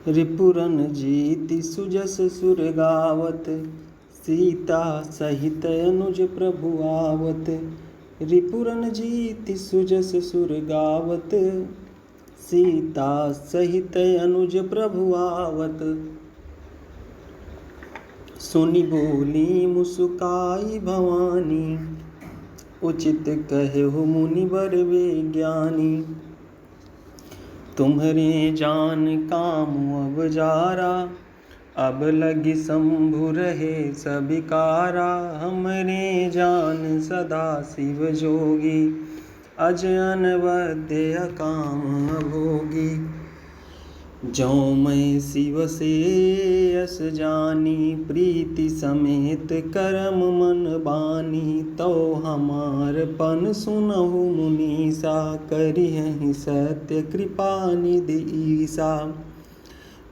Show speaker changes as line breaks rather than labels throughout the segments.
रिपुरन जीति सुजस सुर गावत, सीता सहित अनुज प्रभु आवत। रिपुरन जीति सुजस सुर गावत, सीता सहित अनुज प्रभु आवत। सुनि बोली मुस्काई भवानी, उचित कहु मुनिवर वे ज्ञानी। तुम्हरे जान काम अब जारा, अब लगी शंभु रहे सबिकारा। हमरे जान सदा शिव जोगी, अज अनवद्य काम भोगी। जो मैं शिव से यस जानी, प्रीति समेत करम मन बानी। तो हमार पन सुनहु मुनीसा, करिहहि सत्य कृपा निधि ईसा।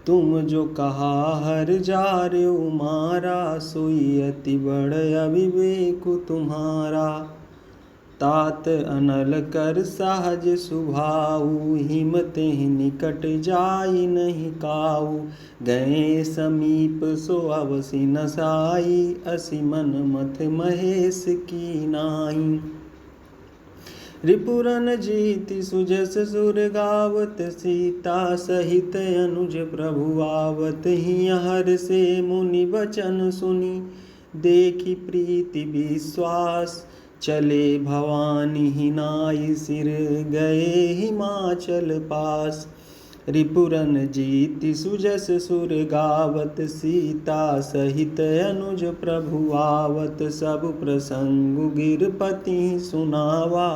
तुम जो कहा हर जार्यो मारा, सोई अति बड़ अविवेक तुम्हारा। तात अनल कर सहज सुभाऊ, हिमते निकट जाई नहीं काऊ। गए समीप सो अवसि न साई, असी मन मथ महेश की नाई। रिपुरन जीति सुजस सुर गावत, सीता सहित अनुज प्रभु आवत। ही हर से मुनि वचन सुनी, देखी प्रीति विश्वास। चले भवानी हिनाई सिर, गए हिमाचल पास। रिपुरन जीति सुजस सुर गावत, सीता सहित अनुज प्रभु आवत। सब प्रसंग गिरपति सुनावा,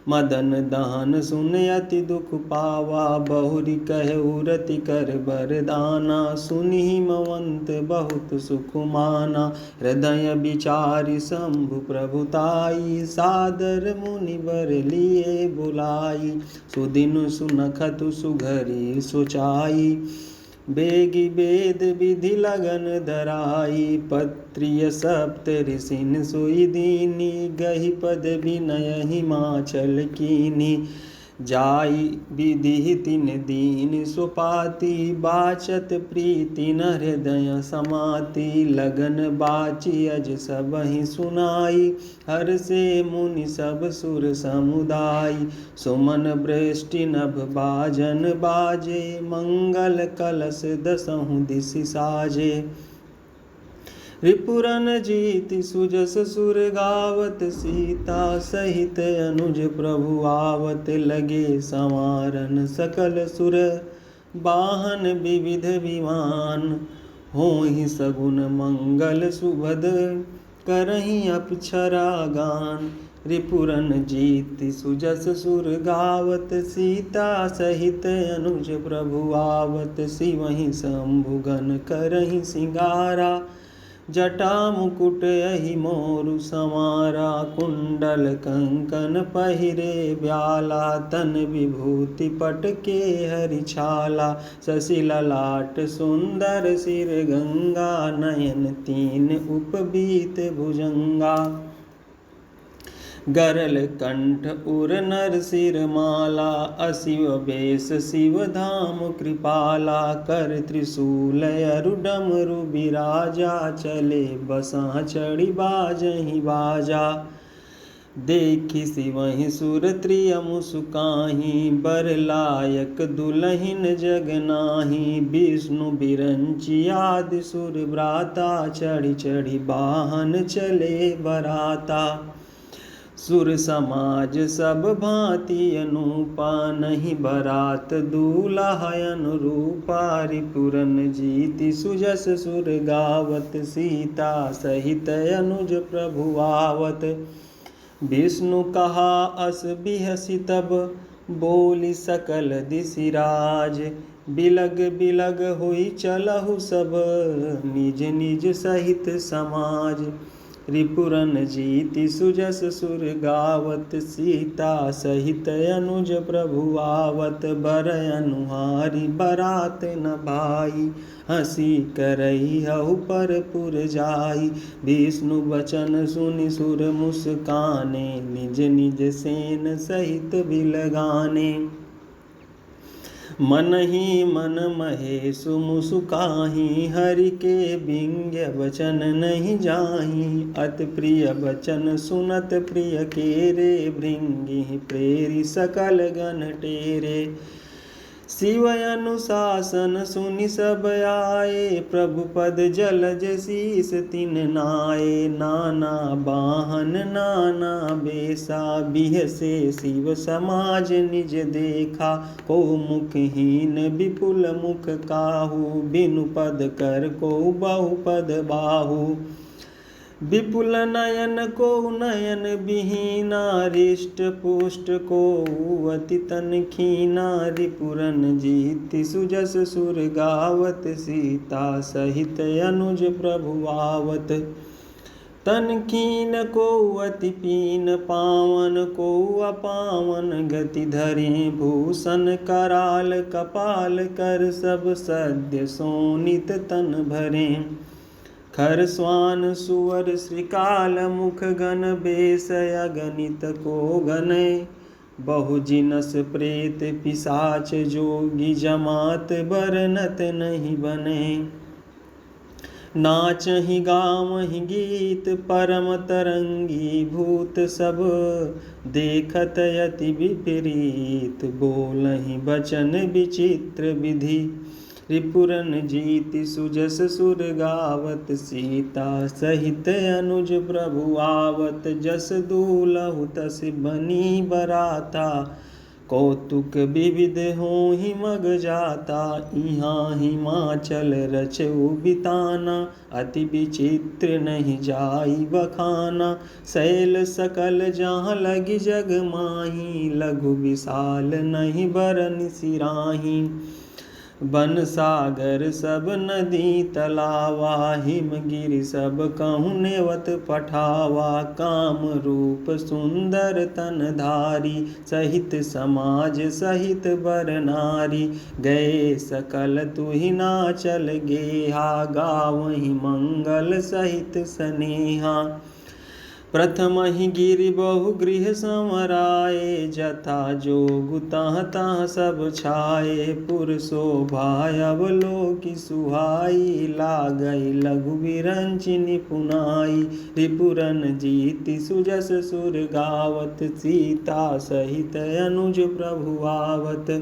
मदन दहन सुन अति दुख पावा। बहुरी कहु रति कर बरदाना, सुनि हिमवंत बहुत सुख माना। हृदय विचारि शंभु प्रभुताई, सादर मुनिवर लिए बुलाई। सुदिन सुनखतु सुघरी सोचाई, बेगी वेद विधि लगन धराई। पत्रिय सप्त ऋषिन सोई दीनी, गहि पद विनय हिमाचल कीनी। जाई विधि तिन दीन सुपाति, बाचत प्रीति न हृदय समाति। लगन बाची अज सबहि सुनाई, हर से मुनि सब सुर समुदाय। सुमन वृष्टि नभ बाजन बाजे, मंगल कलश दसहु दिसि साजे। रिपुरन जीति सुजस सुर गावत, सीता सहित अनुज प्रभु आवत। लगे संवारन सकल सुर, वाहन विविध विमान। होहि सगुन मंगल सुभद, करहि अप्सरा गान। रिपुरन जीति सुजस सुर गावत, सीता सहित अनुज प्रभु आवत। शिवहि शंभुगन करहि सिंगारा, जटा मुकुट यही मोरु समारा। कुंडल कंकन पहिरे ब्याला, तन विभूति पटके हरिछाला। शशि ललाट सुंदर सिर गंगा, नयन तीन उपबीत भुजंगा। गरल कंठ उर नर सिर माला, अशिव बेश शिव धाम कृपाला। कर त्रिशूल अरु डमरु बिराजा, चले बसा चढ़ी बाजहि बाजा। देखि शिवहि सुर त्रिय मुसुकाहि, बर लायक दुलहिन जग नाही। विष्णु बिरंची आदि सुर व्राता, चढ़ी चढ़ी वाहन चले बराता। सुर समाज सब भांति अनूपा, नहीं बरात दूल्हा अनुरूपा। रिपुरन जीति सुजस सुर गावत, सीता सहित अनुज प्रभु आवत। विष्णु कहा अस बिहसि तब, बोली सकल दिसि राज। बिलग बिलग हुई चलहु सब, निज निज सहित समाज। रिपुरन जीति सुजस सुर गावत, सीता सहित अनुज प्रभु आवत। बर अनुहारी बरात न भाई, हंसी करई हहु पर पुर जाई। विष्णु वचन सुनि सुर मुस्काने, निज निज सेन सहित बिलगाने। मन ही मन महेशु मुसुकाहि, हरि के बिंग्य वचन नहीं जाहि। अति प्रिय वचन सुनत प्रिय केरे, भृंगि प्रेरि सकल गण टेरे। शिव अनुशासन सुनि सब आए, प्रभु पद जलज शीस तिन नाये। नाना बाहन नाना बेसा, बिहसे शिव समाज निज देखा। को मुखहीन विपुल मुख काहू, बिनु पद कर को बहु पद बाहू। विपुल नयन को नयन विहीना, रिष्ट पुष्ट को अति तन खीना। रिपुरन जीति सुजस सुर गावत, सीता सहित अनुज प्रभु आवत। तन खीन को अति पीन, पावन को अपावन। गति धरे भूषण कराल, कपाल कर सब सद्य सोनित तन भरे। खर स्वान सुअर श्रीकाल, मुख गण बेस अगणित को गणय। बहु जिनस प्रेत पिशाच, जोगी जमात बरनत नहीं बने। नाचहि गावहि गीत परम तरंगी, भूत सब देखत अति विपरीत। बोलहि बचन विचित्र विधि, रिपुरन जीति सुजस सुर गावत। सीता सहित अनुज प्रभु आवत, जस दूलहु तस बनी बराता। कौतुक विविध होहि मग जाता, इहाँ हिमाचल रचउ बिताना। अति विचित्र नहीं जाई बखाना, शैल सकल जहाँ लगी जग माही। लघु विशाल नहीं बरन सिराही, बन सागर सब नदी तलावा। हिमगिरि सब कहूँ नेवत पठावा, काम रूप सुंदर तन धारी। सहित समाज सहित बर नारी, गए सकल तुहि नाचल गेहा। गावहि मंगल सहित स्नेहा, प्रथम ही गिरि बहु गृह संवराए। जथा जोगु तहाँ तहाँ सब छाए, पुर शोभा अवलोकि सुहाई। लागई लघु विरंचि निपुनाई, रिपुरन जीति सुजस सुर गावत। सीता सहित अनुज प्रभु आवत,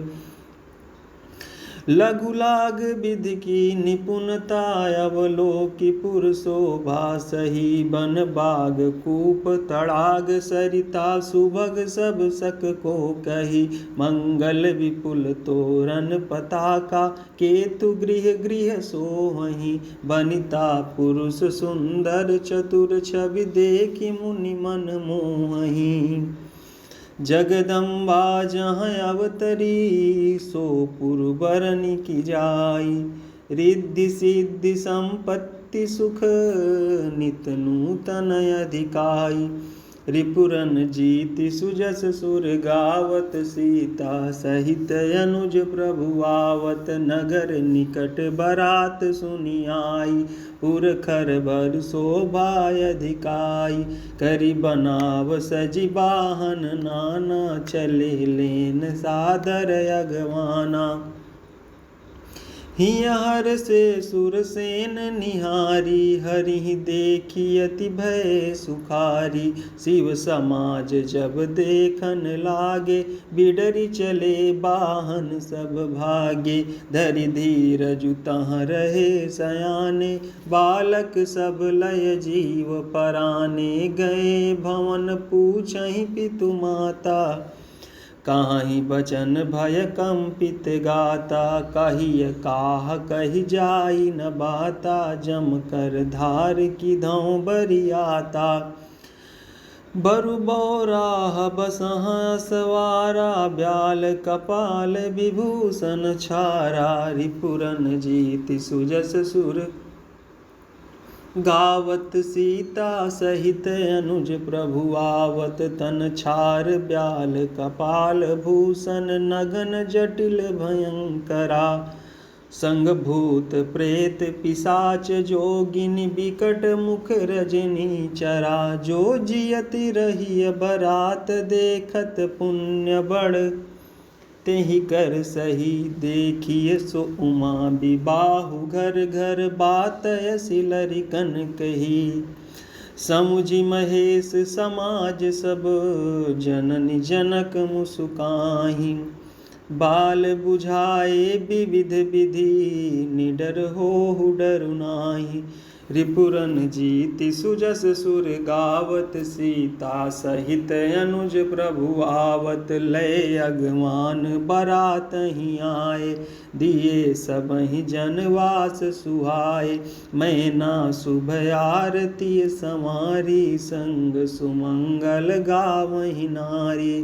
लघु लाग विधि की निपुणता। अवलोकि पुर शोभा सही, बन बाग कूप तड़ाग सरिता। सुभग सब सक को कही, मंगल विपुल तोरण पताका। केतु गृह गृह सोहहि, बनिता पुरुष सुंदर चतुर। छवि देखि मुनि मन मोहहि, जगदम्बा जहाँ अवतरी। सो पुर बरनि की जाई, रिद्धि सिद्धि संपत्ति सुख। नित नूतन अधिकाई, रिपुरन जीति सुजस सुर गावत। सीता सहित अनुज प्रभु आवत, नगर निकट बरात सुनि आई। पुर खर बर शोभा अधिकाई, करि बनाव सजि बाहन नाना। चले लेन सादर अगवाना, हियहर से सुरसेन निहारी। हरि देखी अति भय सुखारी, शिव समाज जब देखन लागे। बिडरि चले बाहन सब भागे, धरि धीरजु तहाँ रहे सयाने। बालक सब लय जीव पराने, गए भवन पूछहि पितु माता। काहि बचन भय कंपित गाता, कहिय काह कहि जाई न बाता। जम कर धार की धौ बरियाता, बरु बौराह बसहाँ सवारा। ब्याल कपाल विभूषण छारा, रिपुरन जीति सुजस सुर गावत। सीता सहित अनुज प्रभु आवत, तन छार ब्याल कपाल भूषण। नगन जटिल भयंकरा, संग भूत प्रेत पिशाच जोगिनी। बिकट मुख रजनी चरा, जो जियति रही बरात देखत। पुण्य बड़ तेहि कर सही देखिए सो उमा विबाहु घर घर बात ऐसी लरिकन कही। समुझि महेश समाज सब जननी जनक मुस्काहि। बाल बुझाए विविध विधि निडर होहु डरु नाहि। रिपुरन जीति सुजस सुर गावत सीता सहित अनुज प्रभु आवत। लय अगवान बरातहि आए दिए सबहि जनवास सुहाए। मैना शुभ आरती समारी संग सुमंगल गावहि नारी।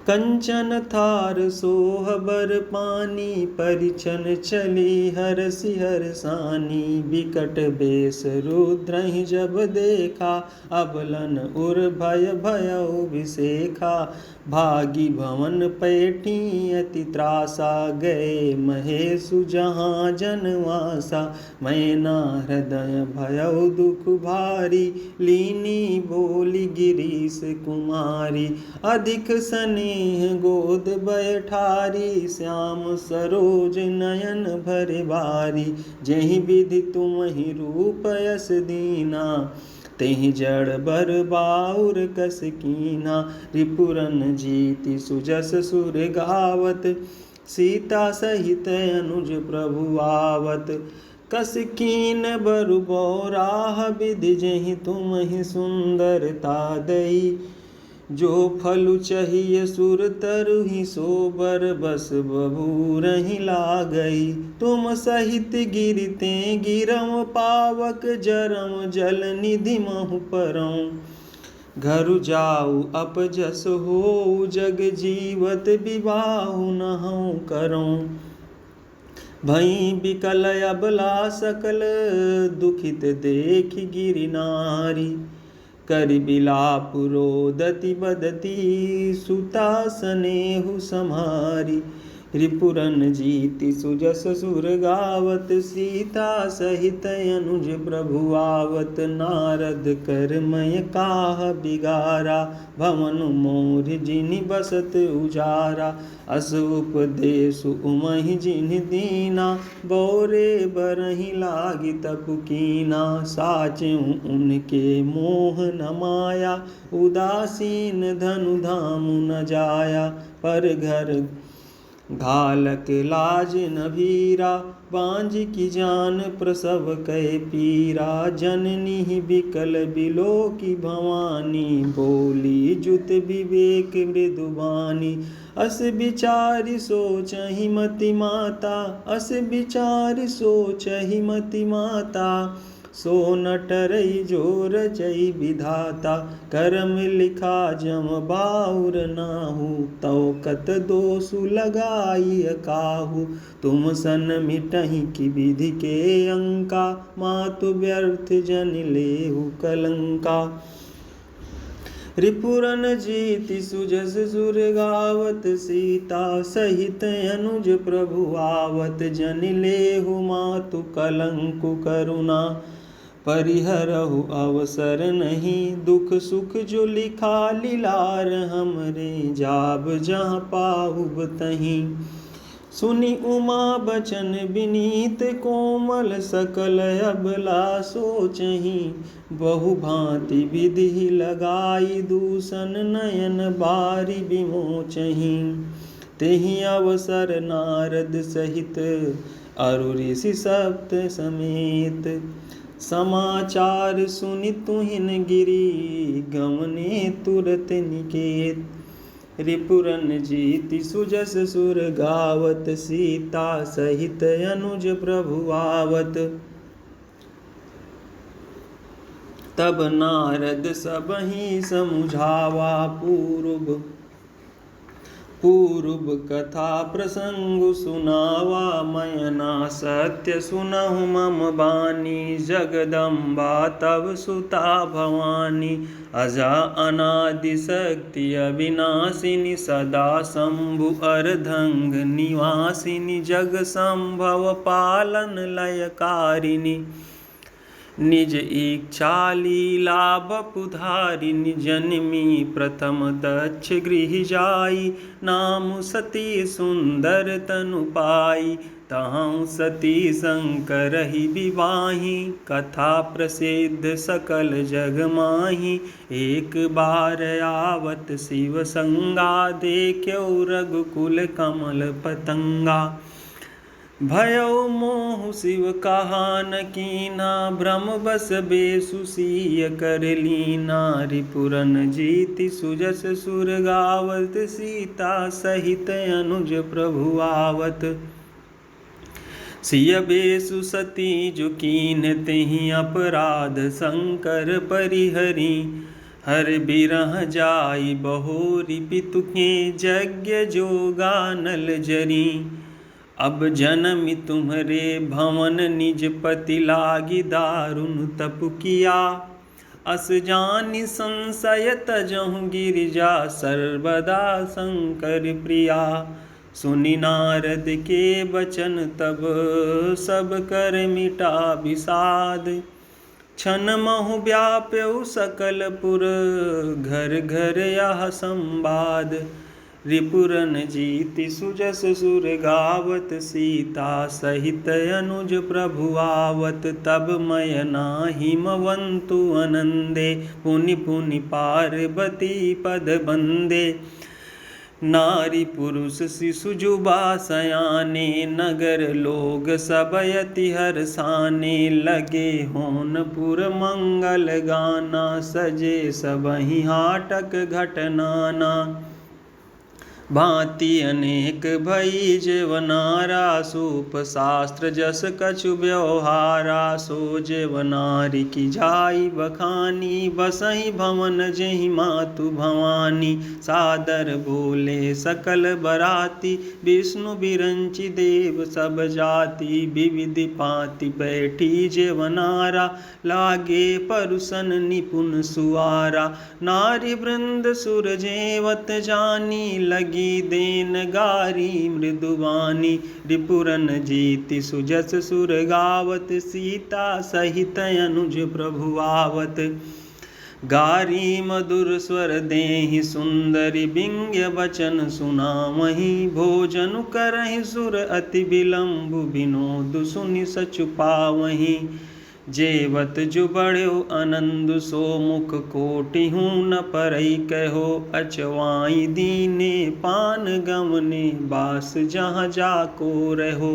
कंचन थार सोहबर पानी परिछन चली हरसि हरसानी। बिकट बेस रुद्रहि जब देखा अबलन उर भय भयउ विसेखा। भागी भवन पैठी अति त्रासा गए महेशु जहाँ जनवासा। मैना हृदय भयउ दुख भारी लीनी बोली गिरीश कुमारी। अधिक स्नेह गोद बैठारी श्याम सरोज नयन भरे बारी। जेहि विधि तुम्हि रूप यस दीना तेहि जड़ बर बाउर कस कीना। रिपुरन जीति सुजस सुर गावत सीता सहित अनुज प्रभु आवत। कस कीन बरु बौराह विधि जेहि तुम्हि सुंदरता दई। जो फलु चाहिए सुर तरुहि सो बर बस बबूरहि लागई। तुम सहित गिरते गिरम पावक जरम जल निधि महु परऊँ। घरु जाऊ अपजस होऊ जग जीवत विबाहु नहु करऊँ। भई बिकल अबला सकल दुखित देखि गिरि नारी। करि बिलाप रोदति बदती सुता स्नेहु सम्हारी। रिपुरन जीति सुजस सुर गावत सीता सहित अनुज प्रभु आवत। नारद करमय काह बिगारा भवन मोर जिनि बसत उजारा। अस उपदेशु उमहि जिनि दीना बौरे बरहि लागी तपु कीना। साचेउ उनके मोह न माया उदासीन धनु धामु न जाया। पर घर घालक लाज न भीरा बांझ की जान प्रसव कै पीरा। जननी बिकल बिलो की भवानी बोली जुत विवेक मृदुबानी। अस विचारि सोचहि मति माता अस विचारि सोचहि मति माता। सो न टरई जो रचई विधाता करम लिखा जम बाउर नाहु। तौ कत दोषु लगाई काहू तुम सन मिटहि की विधि के अंका। मातु व्यर्थ जन लेहु कलंका। रिपुरन जीति सुजस सुर गावत सीता सहित अनुज प्रभु आवत। जन लेहु मातु कलंकु करुणा परिहरहु अवसर नहीं। दुख सुख जो लिखा लीलार हमरे जाब जहाँ पाहुब तहीं। सुनि उमा बचन विनीत कोमल सकल अबला सोचहि। बहु भांति विधि लगाई दूषण नयन बारी विमोचहि। तेहि अवसर नारद सहित अरु ऋषि सप्त समेत। समाचार सुनि तुहिन गिरी गमने तुरत निकेत। रिपुरन जीति सुजस सुर गावत सीता सहित अनुज प्रभु आवत। तब नारद सबहि समुझावा पूर्व कथा प्रसंग सुनावा। मयना सत्य सुनहु मम बानी जगदम्बा तव सुता भवानी। अजा अनादि शक्ति अविनाशिनी सदा शंभु अर्धंग निवासिनी। जग संभव पालन लयकारिणी निज इच्छा लीला बपुधारी जन्मी प्रथम दक्ष गृह जाई। नाम सती सुंदर तनु पाई तहाँ सती शंकर ही विवाही। कथा प्रसिद्ध सकल जग माही एक बार आवत शिव संगा। देख्यो रघुकुल कमल पतंगा भयो मोह शिव कहा न कीना। ब्रह्म बस बेसु सिय कर लीना। रिपुरन जीति सुजस सुर गावत सीता सहित अनुज प्रभु आवत। सिय बेसु सती जो कीन तेहि अपराध शंकर परिहरी। हर बिरह जाई बहोरी पितु के यज्ञ जोगा नल जरी। अब जनमि तुम्हरे भवन निज पति लागी दारुण तप किया। अस जानि संशय तजहु गिरिजा सर्वदा शंकर प्रिया। सुनि नारद के बचन तब सब कर मिटा विषाद। क्षण महु व्याप्यउ सकल पुर घर घर यह संवाद। रिपुरन जीति सुजस सुर गावत सीता सहित अनुज प्रभु आवत। तब मयना हिमवंतु आनंदे पुनि पुनि पार्वती पद बंदे। नारी पुरुष शिशु जुबा सयाने नगर लोग सब यति हर्षाने। लगे होनपुर मंगल गाना सजे सबहि हाटक घटनाना। भांति अनेक भई जेवनारा सूप शास्त्र जस कछु व्यवहारा। सो जेवनारी की जाई बखानी बसहि भवन जेहि मातु भवानी। सादर बोले सकल बराती विष्णु बिरंचि देव सब जाति। विविधि पाति बैठी जेवनारा लागे परुसन निपुण सुआरा। नारी वृंद सुर जेवत जानी लगी देन गारी मृदुवानी। रिपुरन जीति सुजस सुर गावत सीता सहित अनुज प्रभु आवत। गारी मधुर स्वर देहि सुंदरी बिंग्य वचन सुनावहि। भोजन करहि सुर अति विलंबु विनोद सुनि सचु पावहि। जेवत जो बड़ो आनंद सो मुख कोटिहु न परई कहो। अचवाई दीने पान गमने बास जहाँ जाको रहो।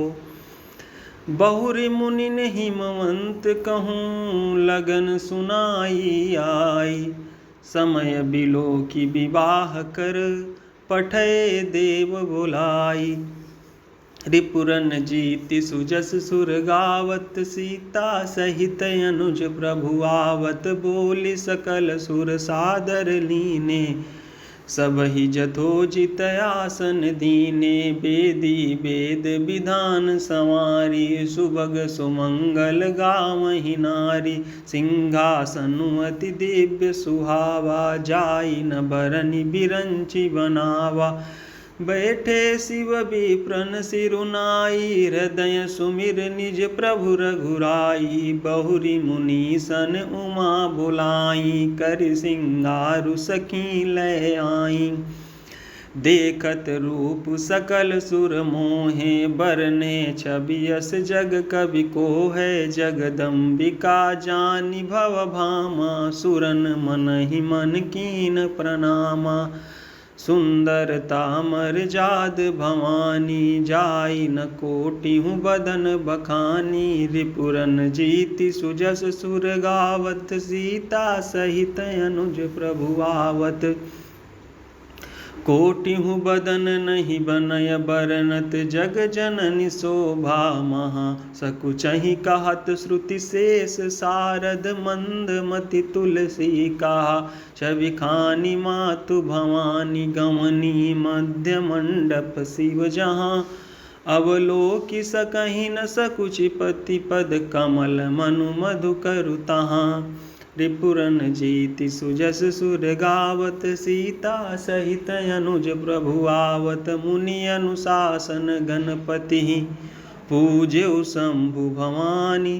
बहुरी मुनिन हिमवंत कहूँ लगन सुनाई आई। समय बिलो की विवाह कर पठय देव बुलाई। रिपुरन जीति सुजस सुर गावत सीता सहित अनुज प्रभु आवत। बोली सकल सुर सादर लीने सबहि जथोजित आसन दीने। वेदी वेद विधान संवारी सुभग सुमंगल गावहि नारी। सिंहासनु अति दिव्य सुहावा जाई न बरनि बिरंचि बनावा। बैठे शिव विप्रन सिरुनाई हृदय सुमिर निज प्रभु रघुराई। बहुरी मुनीसन उमा बुलाई कर सिंगारु सखी लय आई। देखत रूप सकल सुर मोहे बरने छवि यस जग कवि को है। जगदम्बिका जानि भव भामा सुरन मनहि मन कीन प्रणामा। सुंदरता मर्जाद भवानी जाई न कोटिहु बदन बखानी। रिपुरन जीति सुजस सुर गावत सीता सहित अनुज प्रभु आवत। कोटिहु बदन नहीं बनय बरनत जग जननि शोभा महा। सकुचहि कहत श्रुति शेष सारद मंद मति तुलसी कहा। छवि खानी मातु भवानी गमनी मध्य मंडप शिव जहाँ। अवलोकि सकहि न सकुचि पति पद कमल मनु मधु करु तहाँ। रिपुरन जीति सुजस सुर गावत सीता सहित अनुज प्रभु आवत। मुनि अनुशासन गणपति पूज्यउ शंभु भवानी।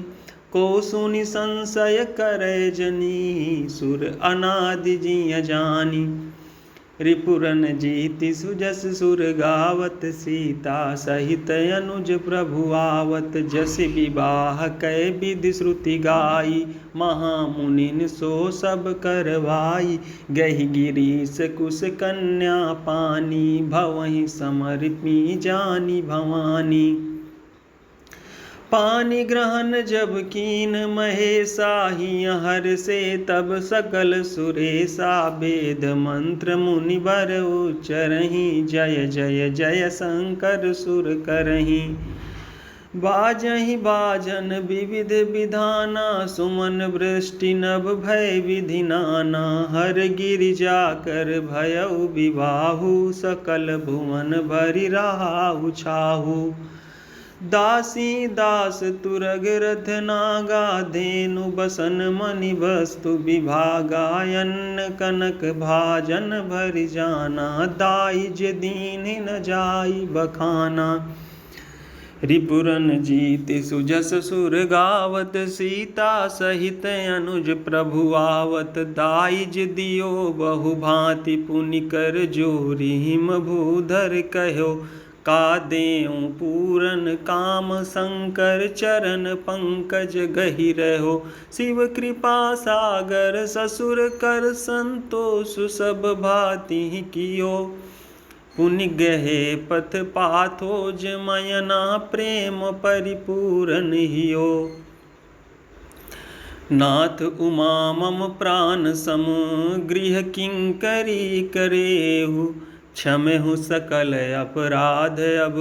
को सुनि संशय करे जनी, सुर अनादि जिय जानी। रिपुरन जीति सुजस सुर गावत, सीता सहित अनुज प्रभु आवत। जस विवाह कै विधि श्रुति गाई, महामुनिन सो सब करवाई। गहि गिरीश कुश कन्या पानी, भवहि समर्पी जानी भवानी। पानी ग्रहण जब कीन महेशा, हर से तब सकल सुरेशा। वेद मंत्र मुनिवर उच्चरहि, जय जय जय शंकर सुर करहि। बाजहि बाजन विविध विधाना, सुमन वृष्टि नभ भय विधि नाना। हर गिरिजा कर भयउ विवाहु, सकल भुवन भरि राहु छाहु। दासी दास तुरग रथ नागा, धेनु बसन मणि वस्तु विभागा। अन्न कनक भाजन भरि जाना, दाइज दीन न जाई बखाना। रिपुरन जीति सुजस सुर गावत, सीता सहित अनुज प्रभु आवत। दाइज दियो बहु भांति पुनि कर जोरी, हिम भूधर कहो का देऊं पूरन काम। शंकर चरण पंकज गहि रहो, शिव कृपा सागर ससुर कर संतोष सब भांति कियो। पुनि गहे पथ पाथोज मयना, प्रेम परिपूरन हियो। नाथ उमा मम प्राण सम, गृह किंकरी करेहु। क्षमेहु सकल अपराध, अब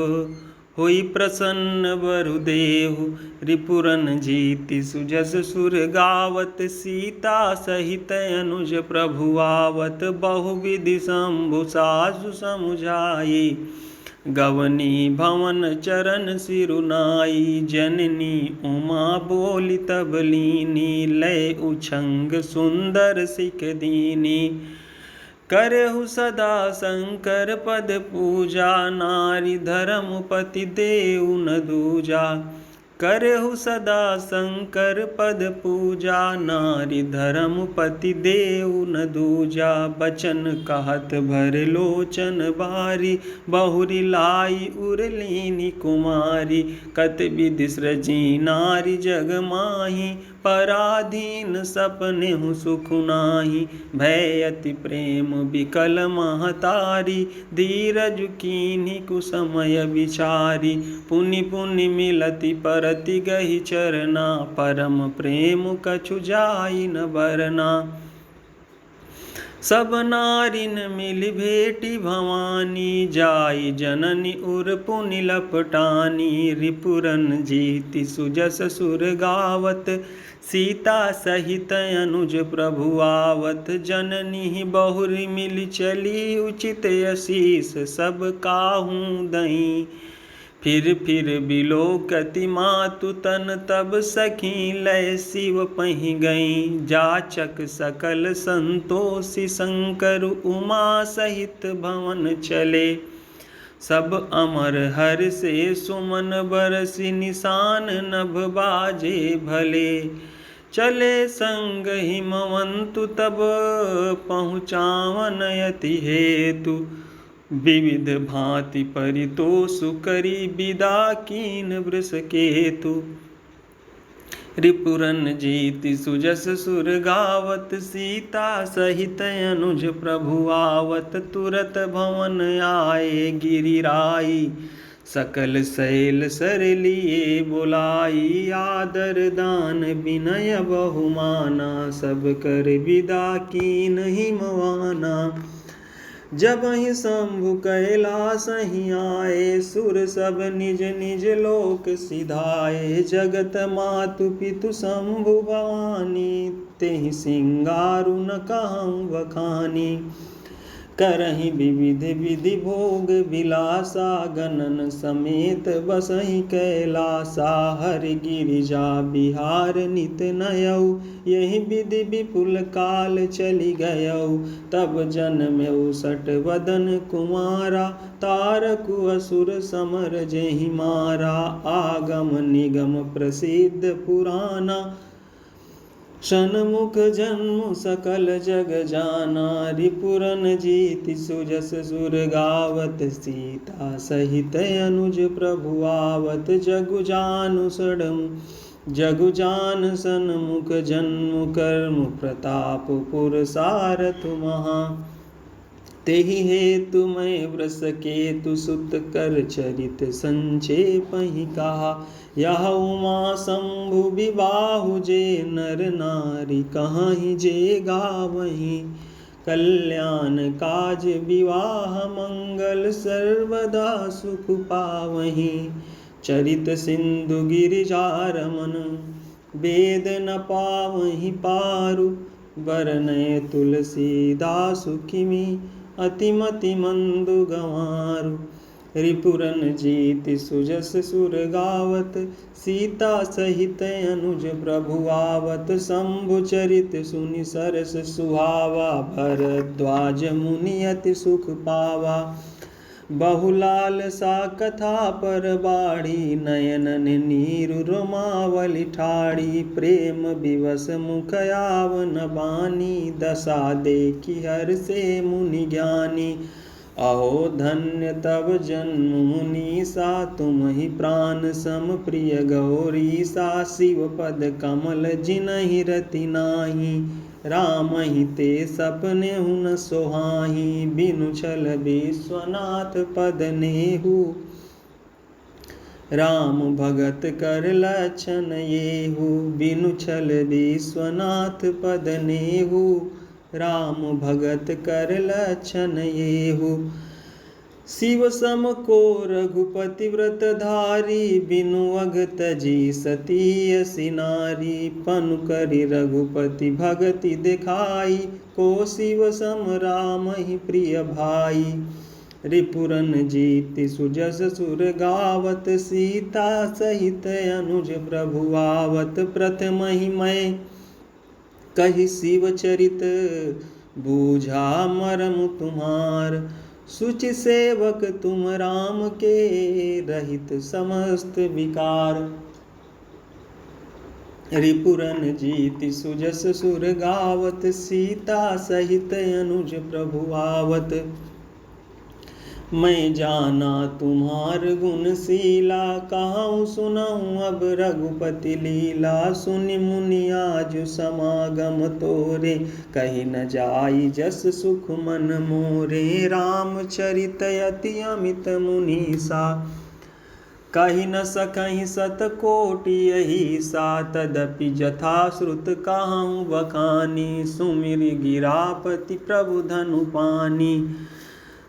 होई प्रसन्न वरुदेहु। रिपुरन जीति सुजस सुर गावत, सीता सहित अनुज प्रभु आवत। बहुविधि शंभु सासु समुझाई, गवनी भवन चरण सिरुनाई। जननी उमा बोली तब लीनी, लय उछंग सुंदर सिख दीनी। करहु सदा शंकर पद पूजा, नारी धर्मपति देउ न दूजा। करहु सदा शंकर पद पूजा, नारी धर्मपति देउ न दूजा। बचन कहत भर लोचन बारी, बहुरी लाई उरलीनी कुमारी। कत विधि सृजी नारी जग माही, पराधीन सपनेहु सुख नाही। भय अति प्रेम बिकल महतारी, धीरज कीन्ही कुसमय विचारी। पुनि पुनि मिलति परति गहि चरना, परम प्रेम कछु जाई न बरना। सब नारिन मिलि भेटी भवानी, जाई जननी उर पुनि लपटानी। रिपुरन जीति सुजस सुर गावत, सीता सहित अनुज प्रभु आवत। जननी बहुरी मिल चली, उचित असीस सब काहू दई। फिर बिलोकति मातु तन, तब सखी लय शिव पहि गई। जाचक सकल संतोषि शंकर, उमा सहित भवन चले। सब अमर हर से सुमन बरसि, निशान नभ बाजे भले। चले संग हिमवंतु तब, पहुँचावन यति हेतु। विविध भांति परितोषु करी, विदा कीन वृष केतु। रिपुरन जीति सुजस सुर गावत, सीता सहित अनुज प्रभु आवत। तुरत भवन आए गिरिराई, सकल शैल सर लिए बुलाई। आदर दान विनय बहुमाना, सब कर विदा कीन हिमवाना। जब ही शंभु कैलास ही आए, सुर सब निज निज लोक सिधाए। जगत मातु पितु शंभु भवानी, तेहि सिंगारु न कहूँ बखानी। करहि विविध विधि भोग विलासा गणन समेत बसहि कैलासा हरि गिरिजा बिहार नित नयऊ यही विधि विपुल काल चली गयऊ तब जन्म्यऊ सठ वदन कुमारा तारकु असुर समर जेहि मारा आगम निगम प्रसिद्ध पुराना षण्मुख जन्म सकल जग जाना रिपुरन जीति सुजस सुर गावत सीता सहित अनुज प्रभु आवत जगु जान सन्मुख जन्म कर्म प्रताप पुर सारथ महा तेहि हेतु मैं व्रस केतु सुत कर चरित संक्षेपहि कहा यह उमा शंभु विबाहु जे नर नारी कहीं जे गावहीं कल्याण काज विवाह मंगल सर्वदा सुख पावहीं चरित सिंधु गिरिजारमन वेद न पावहीं पारु बरनय तुलसीदासु किमि अतिमति मंदु गंवारु रिपुरन जीति सुजस सुर गावत सीता सहित अनुज प्रभु आवत शंभु चरित सुनि सरस सुहावा भरद्वाज मुनि अति सुख पावा बहुलाल सा कथा पर बाढ़ी नयन नीरु रोमावली ठाड़ी प्रेम विवश मुख आवन बानी दशा देखी हर से मुनि ज्ञानी अहो धन्य तब जन्म मुनीसा तुम ही प्राण सम प्रिय गौरी सा शिव पद कमल जिनहि रति नाही राम ही ते सपने हुन सोहाही बिनु छल विश्वनाथ पद नेहु राम भगत कर लक्षण येहु बिनु छल विश्वनाथ पद नेहु राम भगत कर लक्षण येहु शिव सम को रघुपति व्रत धारी बिनु अगत जी सती सिनारी पनु करि रघुपति भगति दिखाई को शिव सम राम ही प्रिय भाई रिपुरन जीति सुजस सुर गावत सीता सहित अनुज प्रभु आवत प्रथम ही मैं कही शिव चरित बूझा मरम तुम्हार सुचि सेवक तुम राम के रहित समस्त विकार रिपुरन जीति सुजस सुर गावत सीता सहित अनुज प्रभु आवत मैं जाना तुम्हार गुण शीला कहूँ सुनाऊँ अब रघुपति लीला सुनि मुनि आज समागम तोरे कही न जाई जस सुख मन मोरे रामचरित अति अमित मुनीसा कही न सकहीं सत कोटि यही सा तदपि जथा श्रुत कहूँ बखानी सुमिर गिरापति प्रभु धनु पानी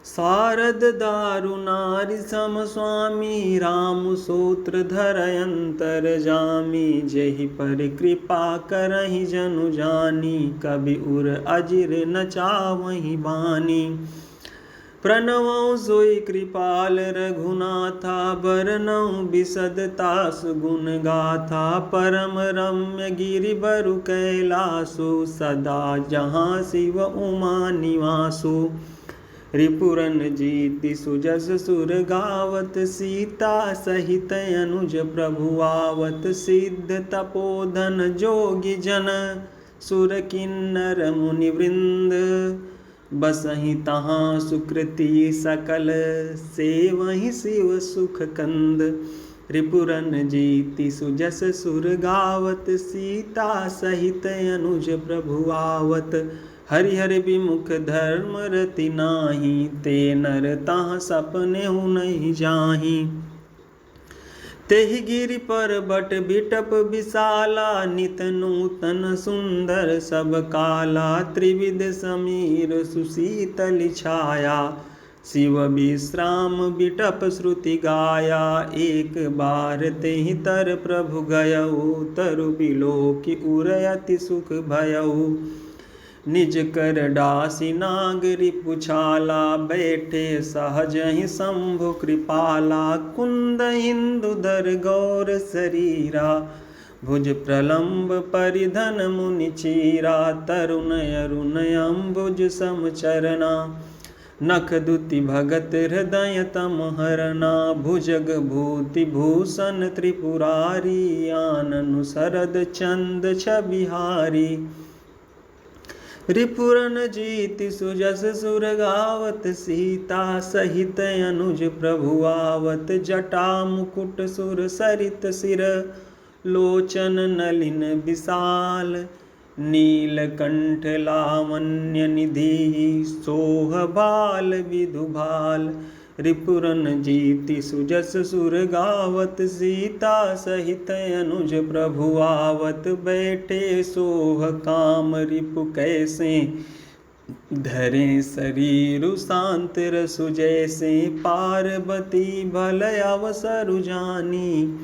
शारद दारु नारि सम स्वामी राम सूत्र धरयंतर जामी जहि पर कृपा करहि जनु जानी कबि उर अजिर न चावहि बानी प्रणवं सोई कृपाल रघुनाथा बरनऊ बिसदतास गुण गाथा परम रम्य गिरि बरु कैलासु सदा जहाँ शिव उमा निवासु रिपुरन जीति सुजस सुर गावत सीता सहित अनुज प्रभु आवत सिद्ध तपोधन जोगी जन सुर किन्नर मुनि वृंद बसहि तहाँ सुकृति सकल सेवहि शिव सुख कंद रिपुरन जीति सुजस सुर गावत सीता सहित अनुज प्रभु आवत हरिहर विमुख धर्म रति नाही ते नर ताह सपने नहीं जाही तेहि गिरि पर बट बिटप विशाला नित नूतन सुंदर सब काला त्रिविध समीर सुशीतल छाया शिव विश्राम बिटप श्रुति गाया एक बार तेहि तर प्रभु गयऊ तरु बिलोकि उर अति सुख भयऊ निज कर डासी नागरी पुछाला, बैठे सहज ही शंभु कृपाला। कुंद इंदुदर गौर शरीरा, भुज प्रलंब परिधन मुनि चीरा। तरुण अरुण अम्बुज समचरना, नख दुति भगत हृदय तम हरना। भुजग भूति भूषण त्रिपुरारी, आननु शरद चंद छबिहारी। रिपुरन जीति सुजस सुर गावत, सीता सहित अनुज प्रभु आवत। जटा मुकुट सुर सरित सिर, लोचन नलिन विशाल। नीलकंठ लावण्य निधि, सोह बाल विधुभाल। रिपुरन जीति सुजस सुर गावत, सीता सहित अनुज प्रभु आवत। बैठे सोह काम रिपु कैसे, धरे शरीरु शांत रसु जैसे। पार्वती भल अवसरु जानी,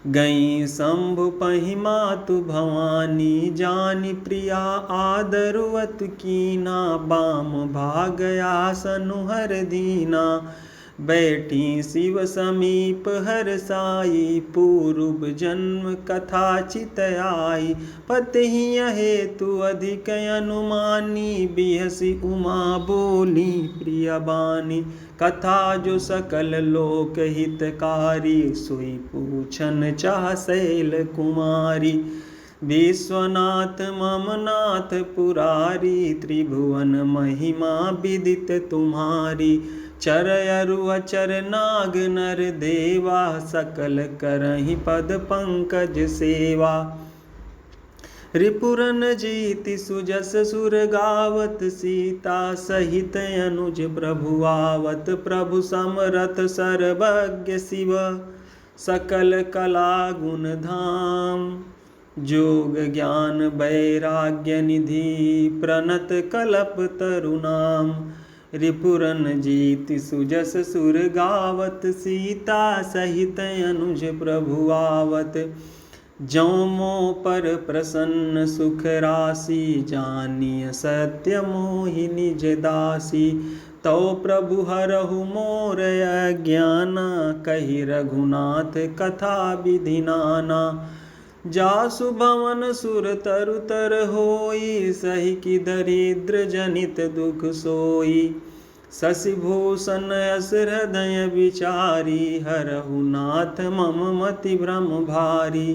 गई शंभु पहि मातु भवानी। जानि प्रिया आदरुवत कीना, बाम भाग आसनु हर दीना। बैठी शिव समीप हर साई, पूर्व जन्म कथा चित आई। पति हेतु अधिक अनुमानी, बिहसी उमा बोली प्रिय बानी। कथा जो सकल लोक हितकारी, सोई पूछन चाह शैल कुमारी। विश्वनाथ मम नाथ पुरारी, त्रिभुवन महिमा विदित तुम्हारी। चर अरु अचर नाग नर देवा, सकल करहि पद पंकज सेवा। रिपुरन जीति सुजस सुर गावत, सीता सहित अनुज प्रभु आवत। प्रभु समरथ सर्वज्ञ शिव, सकल कला गुण धाम। जोग ज्ञान वैराग्य निधि, प्रणत कलप तरुनाम। रिपुरन जीति सुजस सुर गावत, सीता सहित अनुज प्रभु आवत। जौ मोह पर प्रसन्न सुख राशि, जानिय सत्य मोहि निज दासी। तौ प्रभु हरहु मोर अज्ञाना, कहि रघुनाथ कथा विधि नाना। जासु भवन सुर तरु तर होई, सही की दरिद्र जनित दुख सोई। शशिभूषण अस हृदय विचारी, हरहु नाथ मम मति भ्रम भारी।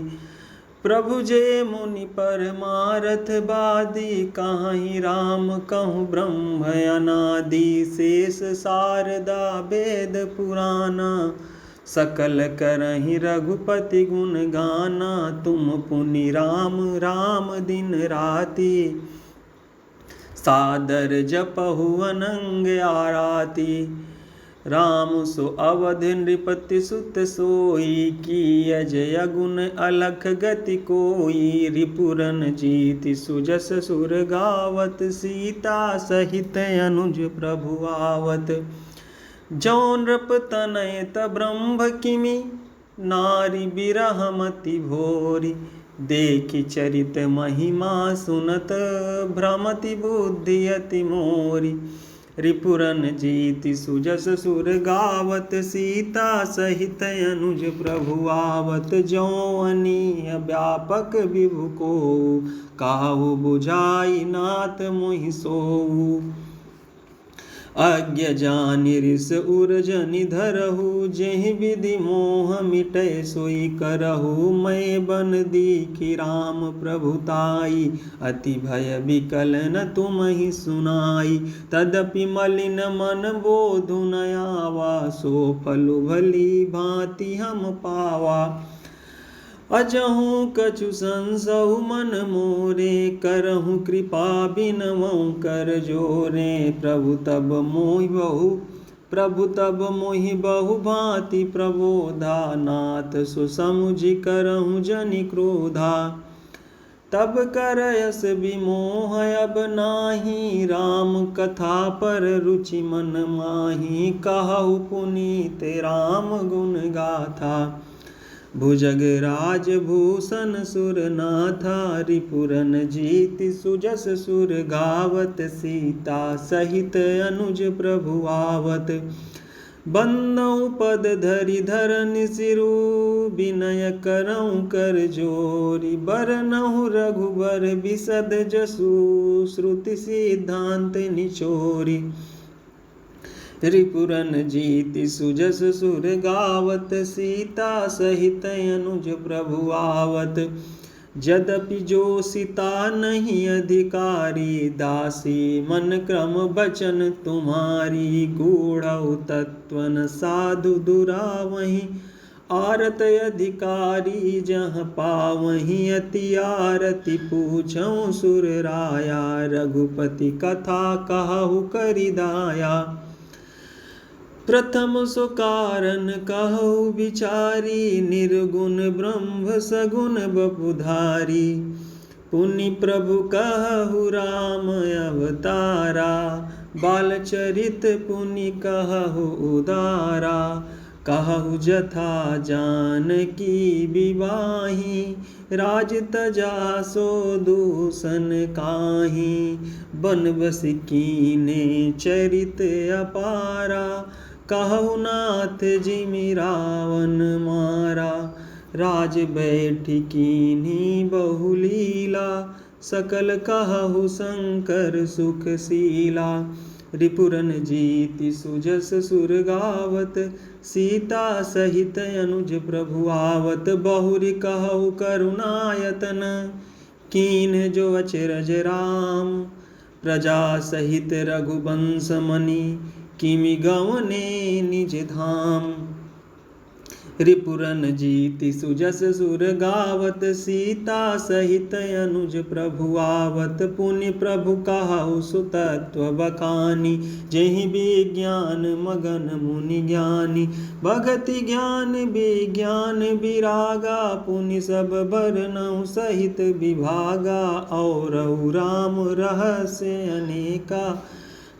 प्रभु जे मुनि परमारथ बादी, काहि राम कहूँ ब्रह्म अनादि। शेष शारदा वेद पुराना, सकल करहि रघुपति गुण गाना। तुम पुनि राम राम दिन राति, सादर जपहु अनंग आराती। राम सो अवध नृपति सुत सोई, की अजय गुण अलख गति कोई। रिपुरन जीति सुजस सुर गावत, सीता सहित अनुज प्रभु आवत। जौ नृप तनयत ब्रह्म किमि, नारी बिरह मति भोरी। देखि चरित महिमा सुनत, भ्रमति बुद्धि अति मोरी। रिपुरन जीति सुजस सुर गावत, सीता सहित अनुज प्रभु आवत। जौ अनीय व्यापक विभु को, काहू बुझाई नाथ मोहि सोऊ। अज्ञ जानि रिस उर्जनि धरहु, जेहि विधि मोह मिटै सोई करहु। मैं बन दीखि राम प्रभुताई, अति भय विकल न तुमहि सुनाई। तदपि मलिन मन बोधु न आवा, सो फलु भली भांति हम पावा। अजहूँ कछु संसहु मन मोरे, करहूँ कृपा बिनवऊँ कर जोरे। प्रभु तब मोहि बहु भांति प्रबोधा, नाथ सो समुझि करहूँ जनि क्रोधा। तब कर यस विमोह अब नाही, राम कथा पर रुचि मन माही। कहु पुनीत राम गुण गाथा, भुजगराज भूषण सुरनाथा रिपुरन जीति सुजस सुर गावत सीता सहित अनुज प्रभु आवत बंदौ पद धरि धरन सिरु विनय करऊँ कर जोरी बरनहु रघुबर बिसद जसु श्रुति सिद्धांत निचोरी रिपुरन जीति सुजस सुर गावत सीता सहित अनुज प्रभु आवत यद्यपि जो सीता नहीं अधिकारी दासी मन क्रम बचन तुम्हारी गूढ़ तत्वन साधु दुरावही आरत अधिकारी जहाँ पावहीं अति आरती पूछऊँ सुर राया रघुपति कथा कहु करिदाया प्रथम सो कारण कहु विचारी निर्गुण ब्रह्म सगुण बपुधारी पुनि प्रभु कहु राम अवतारा बालचरित पुनि कहु उदारा कहु जथा जानकी विवाही राज तजा सो दूषण काहि बनबसि कीने चरित अपारा कहु नाथ जिमि रावण मारा राज बैठि कीन्ही बहुलीला सकल कहु शंकर सुखशीला रिपुरन जीति सुजस सुर गावत सीता सहित अनुज प्रभु आवत बहुरी कहु करुणायतन कीन जो अचरज राम प्रजा सहित रघुवंश मणि किमि गवने निज धाम रिपुरन जीति सुजस सुर गावत सीता सहित अनुज प्रभु आवत पुनि प्रभु कहु सुतत्व बखानी जेहि विज्ञान मगन मुनि ज्ञानी भगति ज्ञान विज्ञान विरागा पुनि सब बरनहु सहित विभागा और राम रहस्य अनेका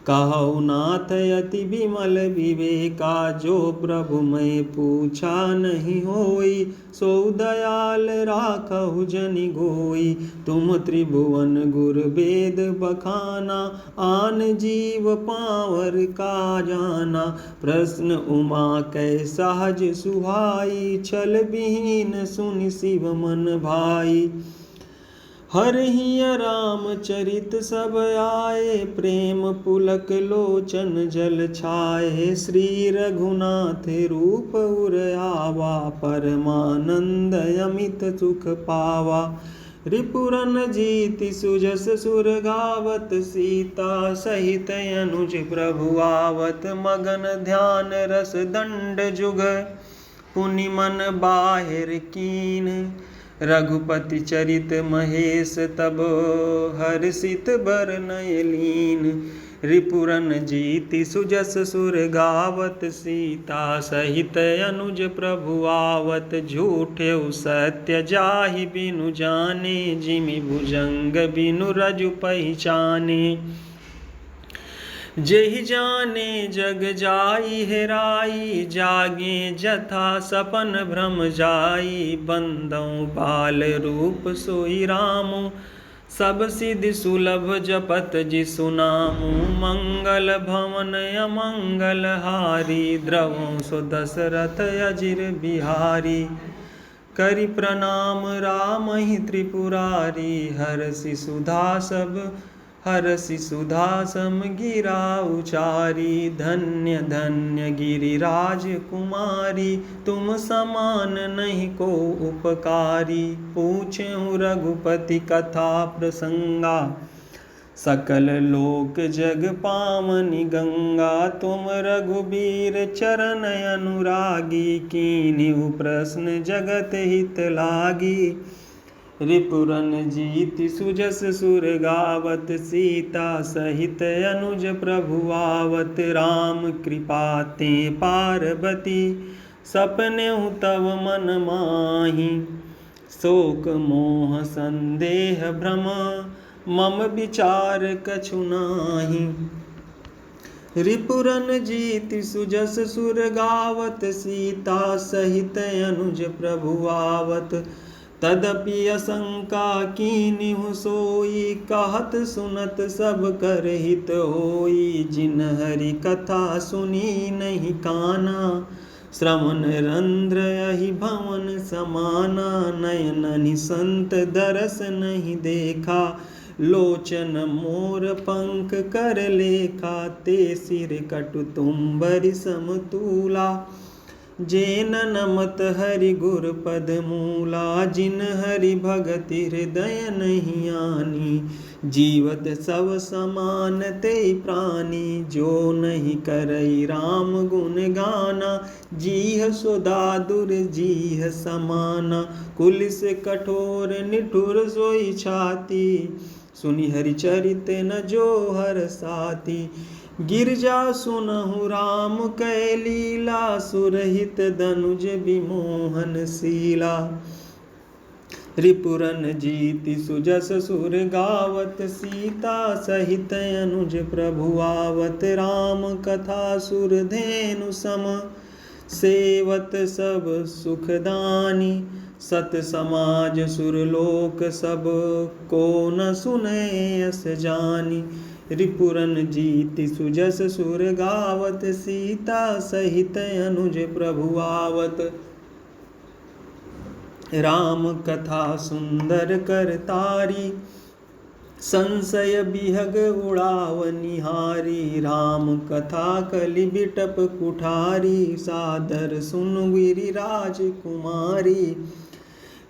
कहु नाथ अति विमल विवेका जो प्रभु मैं पूछा नहीं होई सो दयाल राखहु जनि गोई तुम त्रिभुवन गुर वेद बखाना आन जीव पावर का जाना प्रश्न उमा कै सहज सुहाई छल विहीन सुनि शिव मन भाई हरहिय रामचरित सब आए प्रेम पुलक लोचन जल छाए श्री रघुनाथ रूप उर आवा परमानंद अमित सुख पावा रिपुरन जीति सुजस सुर गावत सीता सहित अनुज प्रभु आवत मगन ध्यान रस दंड जुग पुनि मन बाहिर कीन रघुपति चरित महेश तब हर्षित बरनय लीन रिपुरन जीति सुजस सुर गावत सीता सहित अनुज प्रभु आवत झूठे सत्य जाहि बिनु जाने जिमि भुजंग बिनु रजु पहिचाने जेहि जाने जग जाई हेराई जागे जथा सपन भ्रम जाई बंदौ बाल रूप सोई रामु सब सिद्धि सुलभ जपत जिसु नामु मंगल भवन अमंगल हारी द्रवौ सो दशरथ अजिर बिहारी करि प्रणाम रामहि त्रिपुरारी हरसि सुधा सम गिरा उचारी धन्य धन्य गिरिराज कुमारी तुम समान नहीं को उपकारी पूछें रघुपति कथा प्रसंगा सकल लोक जग पावनी गंगा तुम रघुबीर चरण अनुरागी कीन्हु प्रश्न जगत हित लागी रिपुरन जीति सुजस सुर गावत सीता सहित अनुज प्रभु आवत राम कृपा ते पार्वती सपनेहु तव मन माहि शोक मोह संदेह भ्रम मम विचार कछु नाही रिपुरन जीति सुजस सुर गावत, सीता सहित अनुज प्रभु आवत। तदपि असंका कीन्हु सोई, कहत सुनत सब कर हित होई। जिन हरि कथा सुनी नहीं काना, श्रवण रंध्र यही भवन समाना। नयन संत दरस नहीं देखा, लोचन मोर पंख कर लेखा। ते सिर कटु तुम्बरि समतूला, जेन नमत हरि गुर पद मूला। जिन हरि भगति हृदय नहीं आनी, जीवत सब समान ते प्राणी। जो नहीं करई राम गुण गाना, जीह सुदादुर जीह समाना। कुलिस कठोर निठुर सोई छाती, सुनि हरि चरित न जो हर साथी। गिरजा सुनहु राम कै लीला, सुरहित दनुज विमोहन शीला। रिपुरन जीति सुजस सुर गावत, सीता सहित अनुज प्रभु आवत। राम कथा सुर धेनु सम, सेवत सब सुखदानी। सत समाज सुरलोक सब, को न सुने अस जानी। रिपुरन जीति सुजस सुर गावत, सीता सहित अनुज प्रभु आवत। राम कथा सुंदर कर तारी, संशय बिहग उड़ाव निहारी। राम कथा कलि बिटप कुठारी, सादर सुन गिरिराज कुमारी।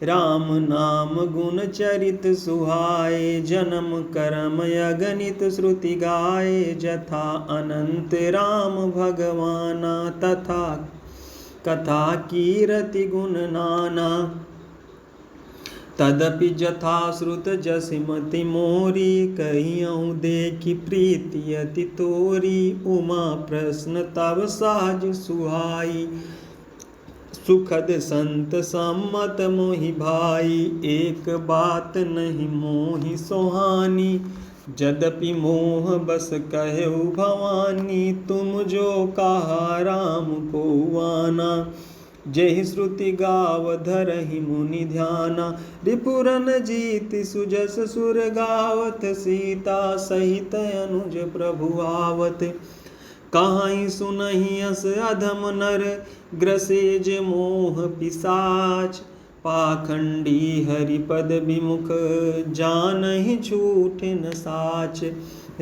राम नाम गुण चरित सुहाए, जन्म कर्म अगणित श्रुति गाए। जथा अनंत राम भगवाना, तथा कथा कीरति गुण नाना। तदपि जथा श्रुत जसिमति मोरी, कहियहु देखि प्रीति अति तोरी। उमा प्रश्न तब साज सुहाई, सुखद संत सम्मत मोहि भाई। एक बात नहीं मोहि सोहानी, यद्यपि मोह बस कहु भवानी। तुम जो कहा राम को आना, जहि श्रुति गाव धरहि मुनि ध्याना। रिपुरन जीति सुजस सुर गावत, सीता सहित अनुज प्रभु आवत। कहाई सुनहि अस अधम नर, ग्रसेज मोह पिसाच। पाखंडी हरिपद विमुख, जानहि झूठ न साच।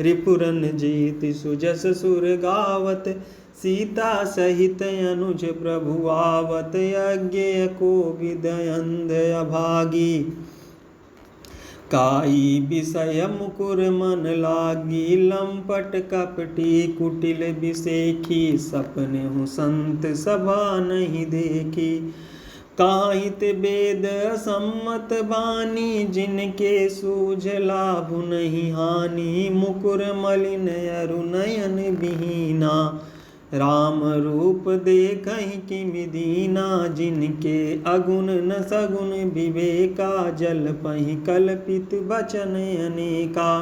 रिपुरन जीति सुजस सुर गावत, सीता सहित अनुज प्रभु आवत। यज्ञ कोविद अंध अभागी, काई विषय मुकुर मन लागी। लंपट कपटी कुटिल विसेखी, सपने हूँ संत सभा नहीं देखी। काहित वेद असम्मत बानी, जिनके सूझ लाभ नहीं हानि। मुकुर मलिन अरु नयन विहीना, राम रूप देखहि किमि दीना। जिनके अगुण न सगुण विवेका, जल पहि कल्पित वचन अनेका।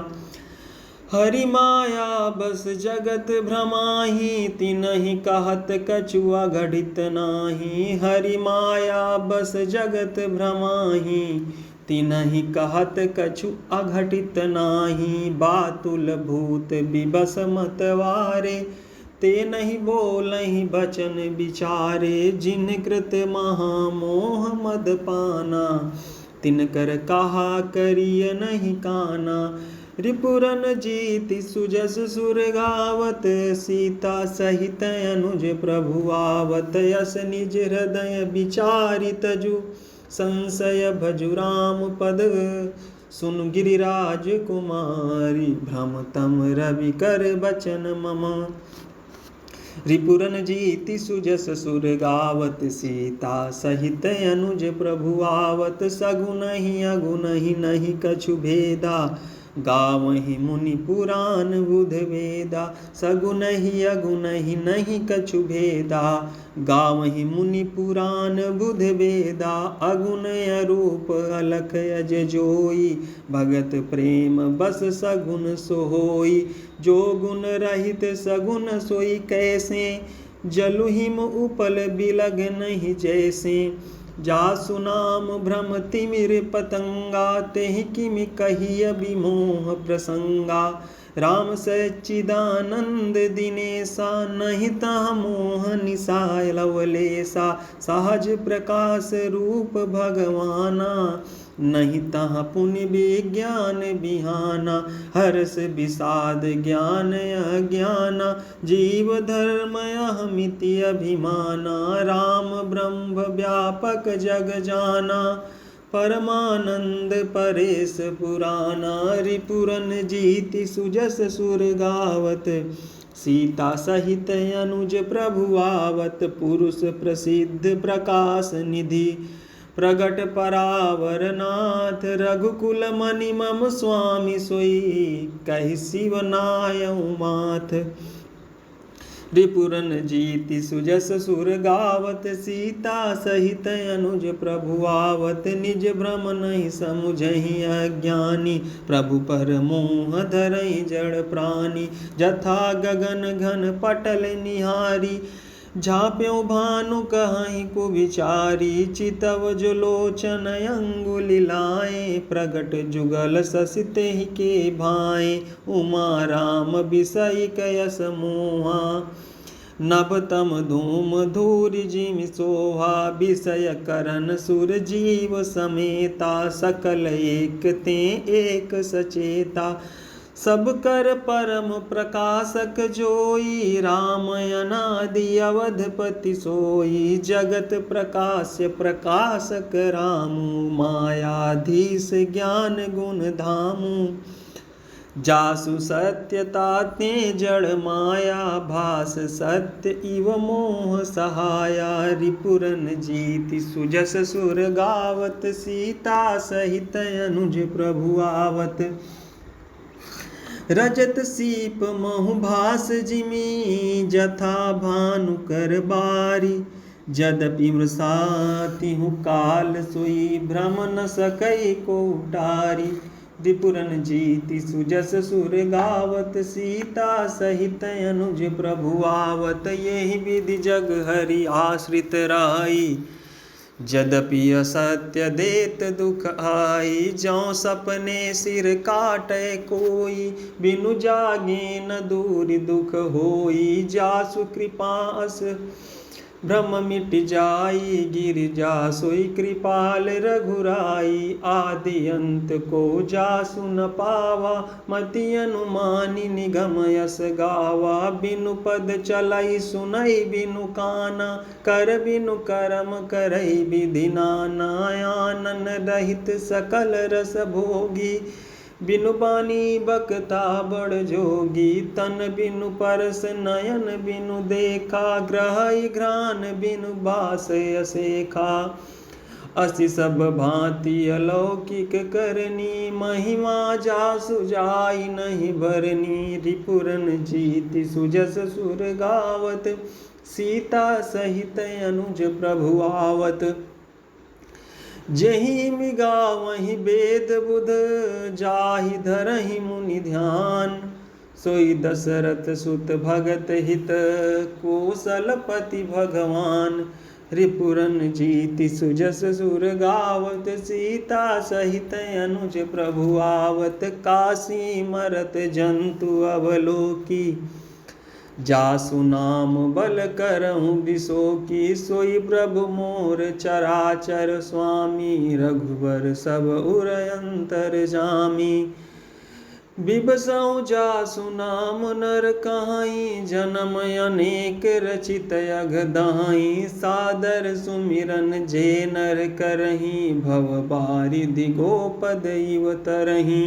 हरि माया बस जगत भ्रमाहि, तिनहि कहत कछु अघटित नाही। हरि माया बस जगत भ्रमाहि, तिनहि कहत कछु अघटित नाही। बातुल भूत विबस मतवारे, ते नहीं बोलहि बचन विचारे। जिन कृत महामोह मद पाना, तिनकर कहा करिय नहीं काना। रिपुरन जीति सुजस सुर गावत, सीता सहित अनुज प्रभु आवत। यस निज हृदय विचारि तजु, संशय भजु राम पद। सुन गिरिराज कुमारी, भ्रमतम रवि कर बचन मम। रिपुरन जीति सुजस सुर गावत, सीता सहित अनुज प्रभु आवत। सगुन ही अगुन ही नहीं कछु भेदा, गावहि मुनि पुराण बुध वेदा, सगुन ही अगुन ही नहीं कछु भेदा। गावहि मुनि पुराण बुध वेदा, अगुन अरूप अलख अज जोई। भगत प्रेम बस सगुन सोई, जो गुण रहित सगुन सोई कैसे। जलु हिम उपल बिलग नहीं जैसे, जासु नाम भ्रम तिमिर पतंगा। तेहि किमि कहिय विमोह प्रसंगा, राम सच्चिदानंद दिनेसा। नहीं तह मोह निसाय लवलेसा, सहज प्रकाश रूप भगवाना। नहीं तह पुण्य विज्ञान बिहाना, हर्ष विषाद ज्ञान अज्ञाना। जीव धर्म अहमिति अभिमाना, राम ब्रह्म व्यापक जग जाना। परमानंद परेश पुराना, रिपुरन जीति सुजस सुर गावत। सीता सहित अनुज प्रभु आवत, पुरुष प्रसिद्ध प्रकाश निधि। प्रगट परावर नाथ, रघुकुल मनि मम स्वामी सोई। कहि शिव नायउ माथ, रिपुरन जीति सुजस सुर गावत। सीता सहित अनुज प्रभु आवत, निज भ्रम नहीं समुझहि अज्ञानी। प्रभु पर मोह धरई जड़ प्राणी, जथा गगन घन पटल निहारी। झाप्यों भानु कहीं कुविचारी, चितव जो लोचन अंगुली लाए। प्रगट जुगल ससितेहि के भाए, उमा राम बिसई कयस मोहा। नभ तम धूम धूरि जिमि सोहा, विषय करन सुर जीव समेता। सकल एक ते एक सचेता, सब कर परम प्रकाशक जोई। राम अनादि अवधपति सोई, जगत प्रकाश्य प्रकाशक रामु। मायाधीश ज्ञान गुण धामु, जासु सत्यता ते जड़ माया। भास सत्य इव मोह सहाया, रिपुरन जीति सुजस सुर गावत। सीता सहित अनुज प्रभु आवत, रजत सीप महु भास जिमि। जथा भानु कर बारी, जदपि मृषा तिहु काल सोई। भ्रम न सकई को टारी, रिपुरन जीति सुजस सुर गावत। सीता सहित अनुज प्रभु आवत, यही विधि जग हरि आश्रित राई। जदपि असत्य देत दुख आई, ज्यों सपने सिर काटे कोई। बिनु जागे न दूर दुख होई, जासु कृपा अस भ्रम मिट जाई। गिर जासोई कृपाल रघुराई, आदि अंत को जासु न पावा। मति अनुमानी निगम यस गावा, बिनु पद चलाई सुनई बिनु काना। कर बिनु करम करई विधि नाना, आनन रहित सकल रस भोगी। बिनु बानी बकता बड़ जोगी, तन बिनु परस नयन बिनु देखा। ग्रहई घ्राण बिनु बास असेखा, असि सब भांति अलौकिक करनी। महिमा जासु जाई नहीं बरनी, रिपुरन जीति सुजस सुर गावत। सीता सहित अनुज प्रभु आवत, जेहि मिगा वही वेद बुध। जाहि धरहि मुनि ध्यान, सोई दशरथ सुत भगत हित। कौशलपति भगवान, रिपुरन जीति सुजस सुर गावत। सीता सहित अनुज प्रभु आवत, काशी मरत जंतु अवलोकी। जासु नाम बल करहु बिसोकी, सोई प्रभु मोर चराचर स्वामी। रघुवर सब उर अंतर जामी, बिबसौ जासु नाम नर कहाई। जन्म अनेक रचित अघ दाई, सादर सुमिरन जे नर करही। भव बारिधि गोपद इव तरही,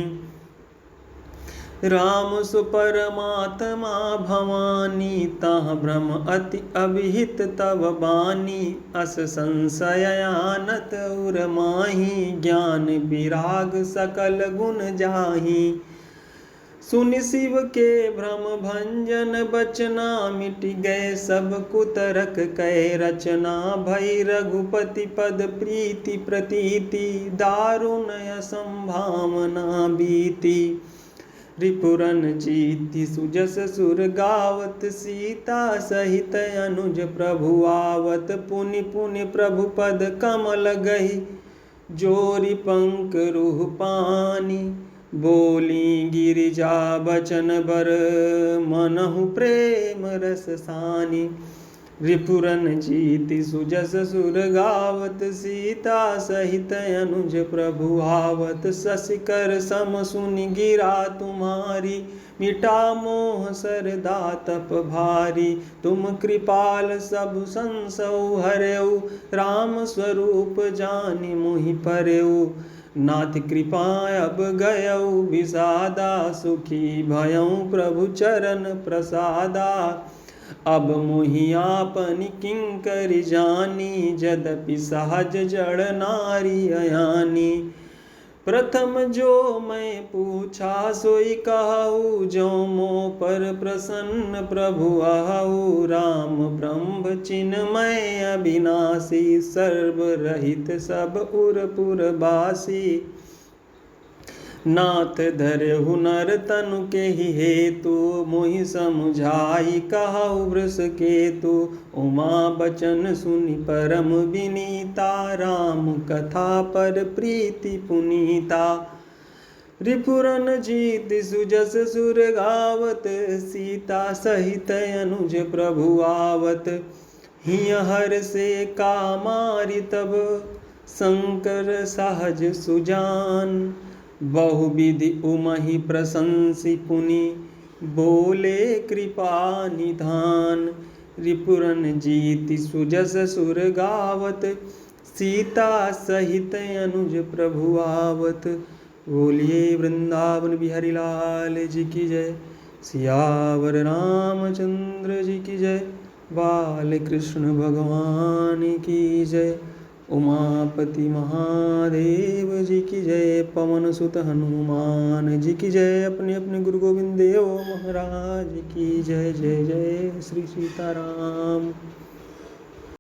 राम सुपरमात्मा भवानी। ताह भ्रम अति अभिहित तव बानी, अस संशय आनत उर माही। ज्ञान विराग सकल गुण जाही, सुनि शिव के भ्रम भंजन बचना, मिट गए सब कुतरक कै रचना। भई रघुपति पद प्रीति प्रतीति, दारुण असंभावना बीती। रिपुरन जीति सुजस सुर गावत, सीता सहित अनुज प्रभु आवत। पुनि पुनि प्रभु पद कमल गही, जोरि पंक रुह पानी। बोली गिरिजा बचन बर, मनहु प्रेम रस सानी। रिपुरन जीति सुजस सुर गावत, सीता सहित अनुज प्रभु आवत। शशिकर सम सुनि गिरा तुम्हारी, मिटा मोह सरदा तप भारी। तुम कृपाल सब संसौ हरऊ, राम स्वरूप जानि मोहि परऊ। नाथ कृपा अब गयऊ विषादा, सुखी भयऊ प्रभु चरण प्रसादा। अब मोहि आपनि किंकरि जानी, यद्यपि सहज जड़ नारी अयानी। प्रथम जो मैं पूछा सोई कहूँ, जो मो पर प्रसन्न प्रभु आहू। राम ब्रह्म चिन्मय अविनाशी, सर्वरहित सब उरपुर बासी। नाथ धरहु नर तनु के ही हेतु, मोहि समुझाई कहु वृष केतु। उमा बचन सुनि परम विनीता, राम कथा पर प्रीति पुनीता। रिपुरन जीति सुजस सुर गावत, सीता सहित अनुज प्रभु आवत। हिय हर से कामारि तब, शंकर सहज सुजान। बहुविधि उमहि प्रशंसी पुनि, बोले कृपा निधान। रिपुरन जीति सुजस सुर गावत, सीता सहित अनुज प्रभु आवत। बोलिए वृंदावन बिहारी लाल जी की जय। सियावर रामचंद्र जी की जय। बाल कृष्ण भगवान की जय। उमापति महादेव जी की जय। पवन सुत हनुमान जी की जय। अपने अपने गुरु गोविंद देव महाराज की जय। जय जय श्री सीताराम।